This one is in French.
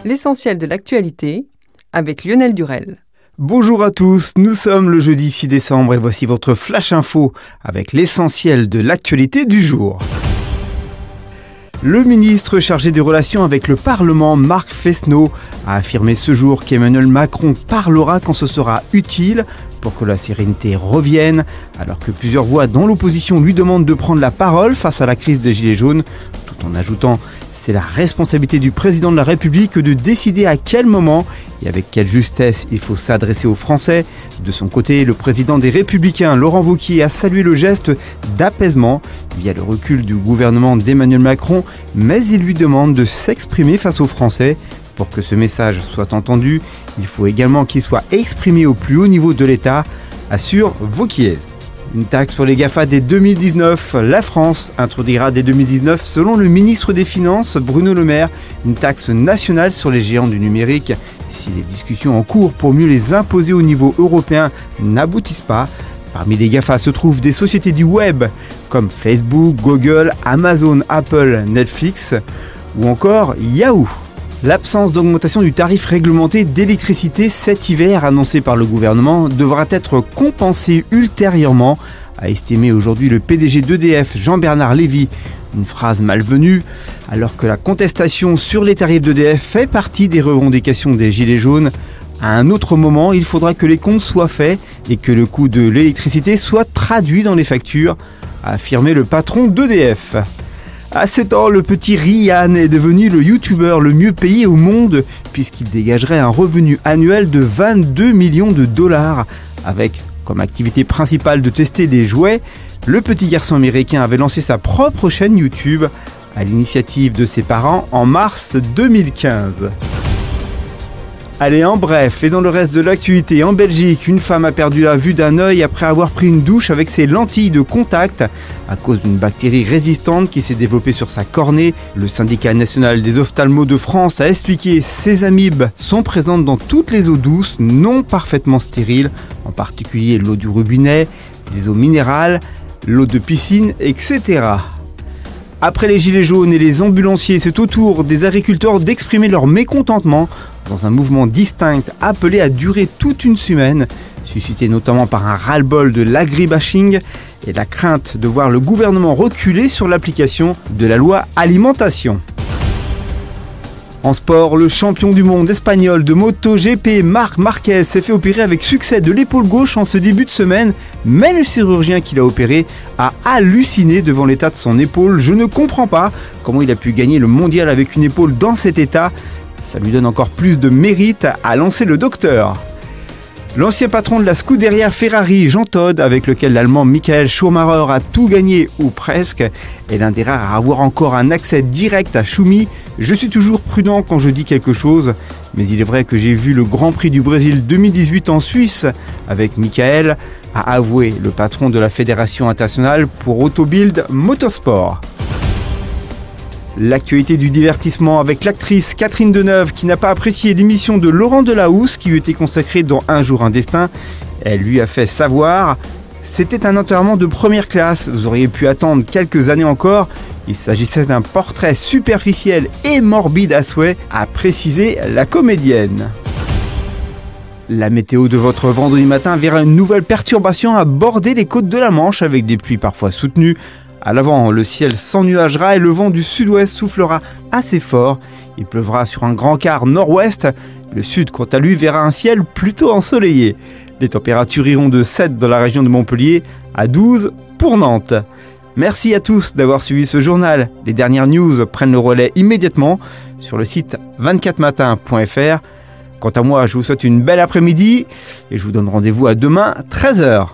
L'essentiel de l'actualité avec Lionel Durel. Bonjour à tous, nous sommes le jeudi 6 décembre et voici votre Flash Info avec l'essentiel de l'actualité du jour. Le ministre chargé des relations avec le Parlement, Marc Fesneau, a affirmé ce jour qu'Emmanuel Macron parlera quand ce sera utile pour que la sérénité revienne, alors que plusieurs voix dans l'opposition lui demandent de prendre la parole face à la crise des Gilets jaunes, tout en ajoutant « c'est la responsabilité du président de la République de décider à quel moment et avec quelle justesse il faut s'adresser aux Français ». De son côté, le président des Républicains, Laurent Wauquiez, a salué le geste d'apaisement via le recul du gouvernement d'Emmanuel Macron, mais il lui demande de s'exprimer face aux Français. Pour que ce message soit entendu, il faut également qu'il soit exprimé au plus haut niveau de l'État, assure Wauquiez. Une taxe pour les GAFA dès 2019. La France introduira dès 2019, selon le ministre des Finances, Bruno Le Maire, une taxe nationale sur les géants du numérique. Si les discussions en cours pour mieux les imposer au niveau européen n'aboutissent pas, parmi les GAFA se trouvent des sociétés du web comme Facebook, Google, Amazon, Apple, Netflix ou encore Yahoo. L'absence d'augmentation du tarif réglementé d'électricité cet hiver annoncé par le gouvernement devra être compensée ultérieurement, a estimé aujourd'hui le PDG d'EDF Jean-Bernard Lévy. Une phrase malvenue, alors que la contestation sur les tarifs d'EDF fait partie des revendications des Gilets jaunes. À un autre moment, il faudra que les comptes soient faits et que le coût de l'électricité soit traduit dans les factures, a affirmé le patron d'EDF. À 7 ans, le petit Ryan est devenu le youtubeur le mieux payé au monde puisqu'il dégagerait un revenu annuel de 22 millions de dollars. Avec comme activité principale de tester des jouets, le petit garçon américain avait lancé sa propre chaîne YouTube à l'initiative de ses parents en mars 2015. Allez, en bref, et dans le reste de l'actualité, en Belgique, une femme a perdu la vue d'un œil après avoir pris une douche avec ses lentilles de contact à cause d'une bactérie résistante qui s'est développée sur sa cornée. Le syndicat national des ophtalmos de France a expliqué que ces amibes sont présentes dans toutes les eaux douces non parfaitement stériles, en particulier l'eau du robinet, les eaux minérales, l'eau de piscine, etc. Après les gilets jaunes et les ambulanciers, c'est au tour des agriculteurs d'exprimer leur mécontentement dans un mouvement distinct appelé à durer toute une semaine, suscité notamment par un ras-le-bol de l'agribashing et la crainte de voir le gouvernement reculer sur l'application de la loi alimentation. En sport, le champion du monde espagnol de MotoGP, Marc Marquez, s'est fait opérer avec succès de l'épaule gauche en ce début de semaine, mais le chirurgien qui l'a opéré a halluciné devant l'état de son épaule. Je ne comprends pas comment il a pu gagner le mondial avec une épaule dans cet état. Ça lui donne encore plus de mérite, a lancé le docteur. L'ancien patron de la Scuderia Ferrari, Jean Todt, avec lequel l'Allemand Michael Schumacher a tout gagné ou presque, est l'un des rares à avoir encore un accès direct à Schumi. Je suis toujours prudent quand je dis quelque chose, mais il est vrai que j'ai vu le Grand Prix du Brésil 2018 en Suisse avec Michael, a avoué le patron de la Fédération internationale pour Autobild Motorsport. L'actualité du divertissement avec l'actrice Catherine Deneuve qui n'a pas apprécié l'émission de Laurent Delahousse qui lui était consacrée dans Un jour un destin. Elle lui a fait savoir « C'était un enterrement de première classe, vous auriez pu attendre quelques années encore. Il s'agissait d'un portrait superficiel et morbide à souhait », a précisé la comédienne. La météo de votre vendredi matin verra une nouvelle perturbation aborder les côtes de la Manche avec des pluies parfois soutenues. À l'avant, le ciel s'ennuagera et le vent du sud-ouest soufflera assez fort. Il pleuvra sur un grand quart nord-ouest. Le sud, quant à lui, verra un ciel plutôt ensoleillé. Les températures iront de 7 dans la région de Montpellier à 12 pour Nantes. Merci à tous d'avoir suivi ce journal. Les dernières news prennent le relais immédiatement sur le site 24matin.fr. Quant à moi, je vous souhaite une belle après-midi et je vous donne rendez-vous à demain 13h.